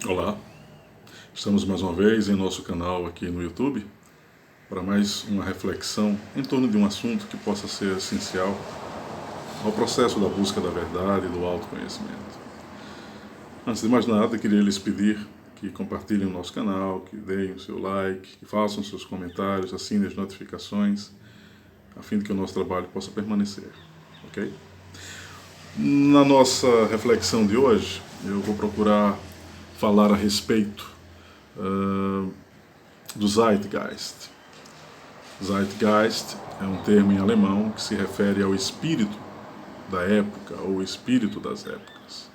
Olá, estamos mais uma vez em nosso canal aqui no YouTube para mais uma reflexão em torno de um assunto que possa ser essencial ao processo da busca da verdade e do autoconhecimento. Antes de mais nada, queria lhes pedir que compartilhem o nosso canal, que deem o seu like, que façam seus comentários, assinem as notificações, a fim de que o nosso trabalho possa permanecer, ok? Na nossa reflexão de hoje, eu vou procurar falar a respeito do Zeitgeist. Zeitgeist é um termo em alemão que se refere ao espírito da época ou espírito das épocas.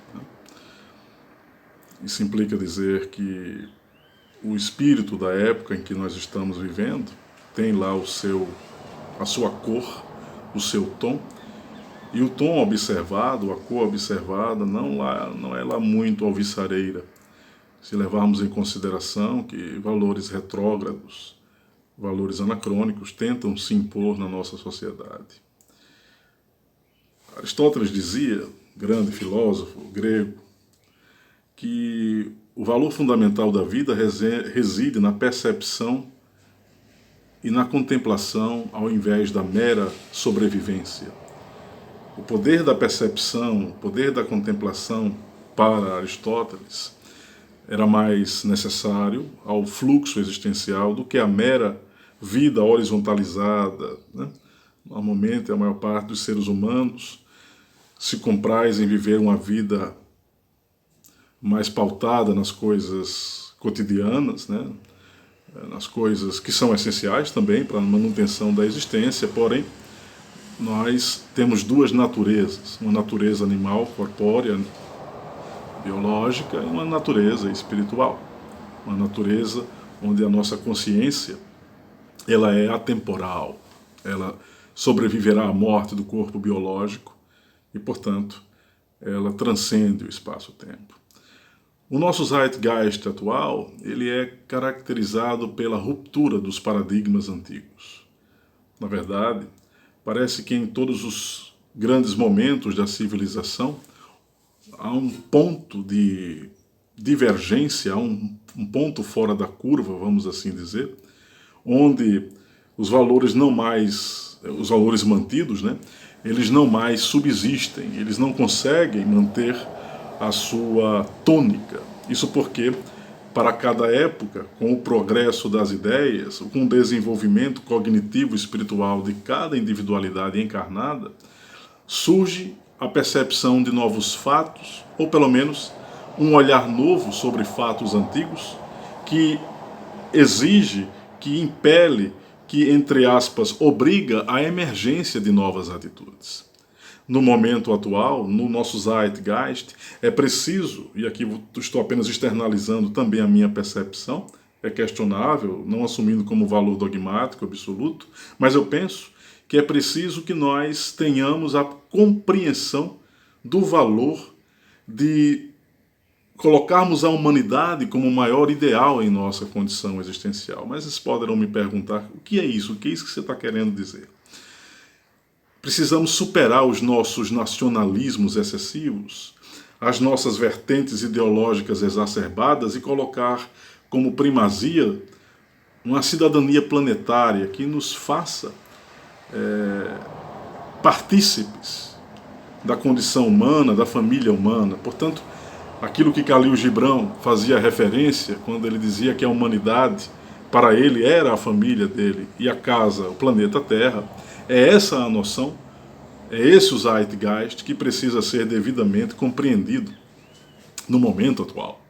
Isso implica dizer que o espírito da época em que nós estamos vivendo tem lá a sua cor, o seu tom, e o tom observado, a cor observada, não é lá muito alvissareira, se levarmos em consideração que valores retrógrados, valores anacrônicos tentam se impor na nossa sociedade. Aristóteles dizia, grande filósofo grego, que o valor fundamental da vida reside na percepção e na contemplação ao invés da mera sobrevivência. O poder da percepção, o poder da contemplação para Aristóteles era mais necessário ao fluxo existencial do que a mera vida horizontalizada. Normalmente, a maior parte dos seres humanos se compraz em viver uma vida mais pautada nas coisas cotidianas, nas coisas que são essenciais também para a manutenção da existência, porém, nós temos duas naturezas, uma natureza animal, corpórea, biológica, e uma natureza espiritual, uma natureza onde a nossa consciência ela é atemporal, ela sobreviverá à morte do corpo biológico e, portanto, ela transcende o espaço-tempo. O nosso Zeitgeist atual, ele é caracterizado pela ruptura dos paradigmas antigos. Na verdade, parece que em todos os grandes momentos da civilização há um ponto de divergência, há um ponto fora da curva, vamos assim dizer, onde os valores os valores mantidos, eles não mais subsistem, eles não conseguem manter a sua tônica. Isso porque, para cada época, com o progresso das ideias, com o desenvolvimento cognitivo e espiritual de cada individualidade encarnada, surge a percepção de novos fatos, ou pelo menos um olhar novo sobre fatos antigos, que exige, que impele, que, entre aspas, obriga a emergência de novas atitudes. No momento atual, no nosso Zeitgeist, é preciso, e aqui estou apenas externalizando também a minha percepção, é questionável, não assumindo como valor dogmático absoluto, mas eu penso que é preciso que nós tenhamos a compreensão do valor de colocarmos a humanidade como o maior ideal em nossa condição existencial. Mas vocês poderão me perguntar, o que é isso? O que é isso que você está querendo dizer? Precisamos superar os nossos nacionalismos excessivos, as nossas vertentes ideológicas exacerbadas e colocar como primazia uma cidadania planetária que nos faça partícipes da condição humana, da família humana. Portanto, aquilo que Khalil Gibran fazia referência quando ele dizia que a humanidade, para ele, era a família dele e a casa, o planeta Terra, é essa a noção, é esse o Zeitgeist que precisa ser devidamente compreendido no momento atual.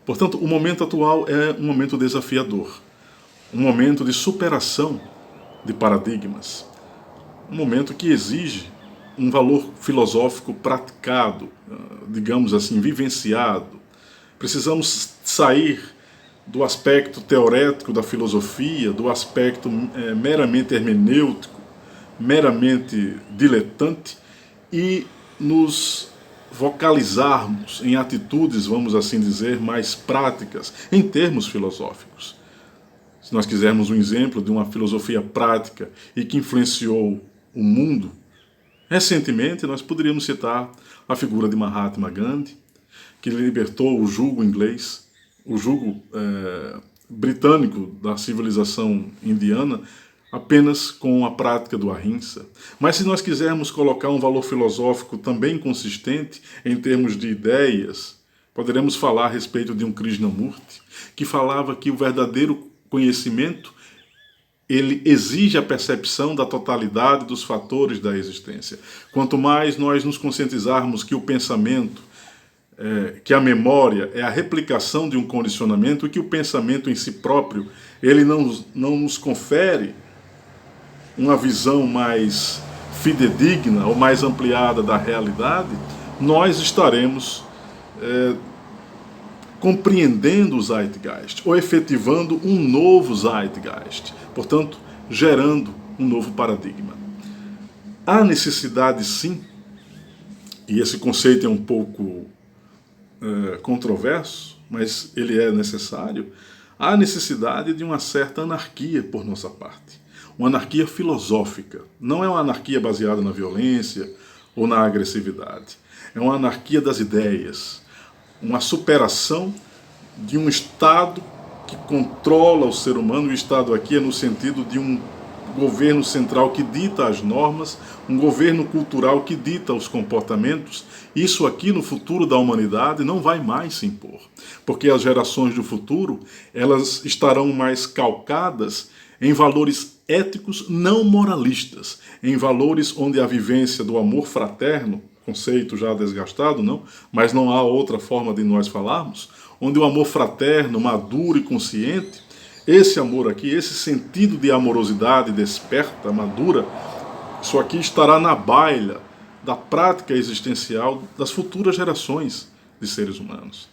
Portanto, o momento atual é um momento desafiador, um momento de superação de paradigmas, um momento que exige um valor filosófico praticado, digamos assim, vivenciado. Precisamos sair do aspecto teorético da filosofia, do aspecto meramente hermenêutico, meramente diletante, e nos vocalizarmos em atitudes, vamos assim dizer, mais práticas, em termos filosóficos. Se nós quisermos um exemplo de uma filosofia prática e que influenciou o mundo, recentemente nós poderíamos citar a figura de Mahatma Gandhi, que libertou o jugo inglês, o jugo britânico da civilização indiana, apenas com a prática do ahimsa. Mas se nós quisermos colocar um valor filosófico também consistente em termos de ideias, poderemos falar a respeito de um Krishnamurti, que falava que o verdadeiro conhecimento ele exige a percepção da totalidade dos fatores da existência. Quanto mais nós nos conscientizarmos que o pensamento, que a memória é a replicação de um condicionamento e que o pensamento em si próprio ele não nos confere uma visão mais fidedigna ou mais ampliada da realidade, nós estaremos compreendendo o Zeitgeist, ou efetivando um novo Zeitgeist, portanto, gerando um novo paradigma. Há necessidade, sim, e esse conceito é um pouco controverso, mas ele é necessário, há necessidade de uma certa anarquia por nossa parte. Uma anarquia filosófica. Não é uma anarquia baseada na violência ou na agressividade. É uma anarquia das ideias. Uma superação de um Estado que controla o ser humano. O Estado aqui é no sentido de um governo central que dita as normas, um governo cultural que dita os comportamentos. Isso aqui no futuro da humanidade não vai mais se impor. Porque as gerações do futuro, elas estarão mais calcadas em valores éticos não moralistas, em valores onde a vivência do amor fraterno, conceito já desgastado, não, mas não há outra forma de nós falarmos, onde o amor fraterno, maduro e consciente, esse amor aqui, esse sentido de amorosidade desperta, madura, isso aqui estará na baila da prática existencial das futuras gerações de seres humanos.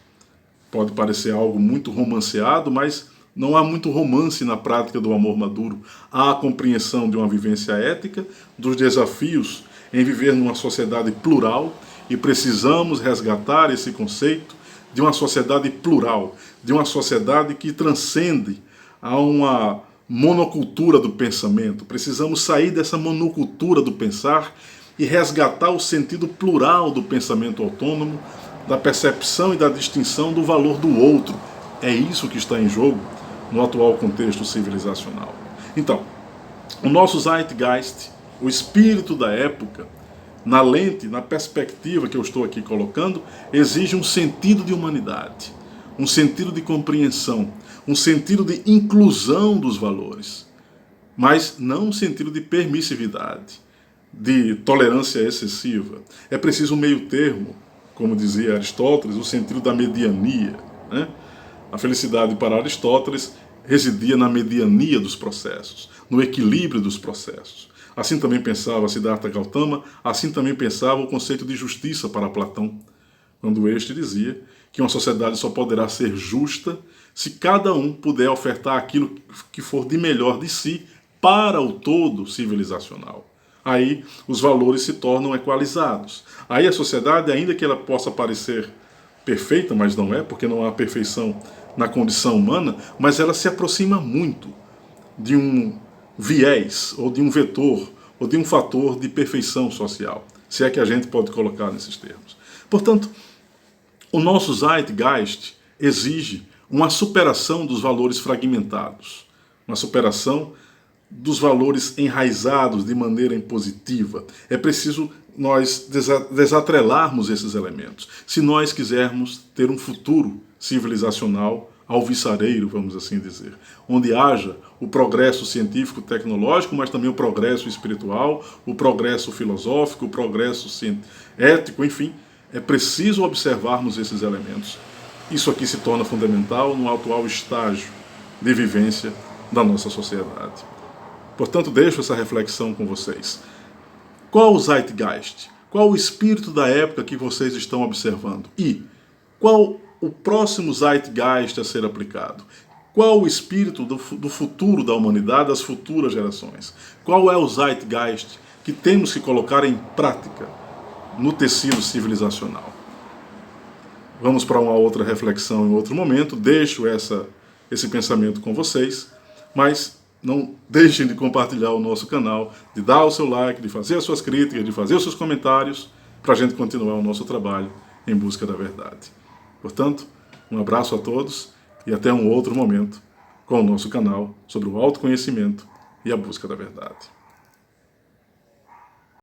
Pode parecer algo muito romanceado, mas não há muito romance na prática do amor maduro. Há a compreensão de uma vivência ética, dos desafios em viver numa sociedade plural, e precisamos resgatar esse conceito de uma sociedade plural, de uma sociedade que transcende a uma monocultura do pensamento. Precisamos sair dessa monocultura do pensar e resgatar o sentido plural do pensamento autônomo, da percepção e da distinção do valor do outro. É isso que está em jogo no atual contexto civilizacional. Então, o nosso Zeitgeist, o espírito da época, na lente, na perspectiva que eu estou aqui colocando, exige um sentido de humanidade, um sentido de compreensão, um sentido de inclusão dos valores, mas não um sentido de permissividade, de tolerância excessiva. É preciso um meio termo, como dizia Aristóteles, o sentido da mediania, né? A felicidade para Aristóteles residia na mediania dos processos, no equilíbrio dos processos. Assim também pensava Siddhartha Gautama, assim também pensava o conceito de justiça para Platão, quando este dizia que uma sociedade só poderá ser justa se cada um puder ofertar aquilo que for de melhor de si para o todo civilizacional. Aí os valores se tornam equalizados. Aí a sociedade, ainda que ela possa parecer perfeita, mas não é, porque não há perfeição na condição humana, mas ela se aproxima muito de um viés, ou de um vetor, ou de um fator de perfeição social, se é que a gente pode colocar nesses termos. Portanto, o nosso Zeitgeist exige uma superação dos valores fragmentados, uma superação dos valores enraizados de maneira impositiva. É preciso nós desatrelarmos esses elementos, se nós quisermos ter um futuro civilizacional alvissareiro, vamos assim dizer, onde haja o progresso científico-tecnológico, mas também o progresso espiritual, o progresso filosófico, o progresso ético, enfim, é preciso observarmos esses elementos. Isso aqui se torna fundamental no atual estágio de vivência da nossa sociedade. Portanto, deixo essa reflexão com vocês. Qual o Zeitgeist? Qual o espírito da época que vocês estão observando? E qual o próximo Zeitgeist a ser aplicado? Qual o espírito do futuro da humanidade, das futuras gerações? Qual é o Zeitgeist que temos que colocar em prática no tecido civilizacional? Vamos para uma outra reflexão em outro momento. Deixo esse pensamento com vocês, mas não deixem de compartilhar o nosso canal, de dar o seu like, de fazer as suas críticas, de fazer os seus comentários, para a gente continuar o nosso trabalho em busca da verdade. Portanto, um abraço a todos e até um outro momento com o nosso canal sobre o autoconhecimento e a busca da verdade.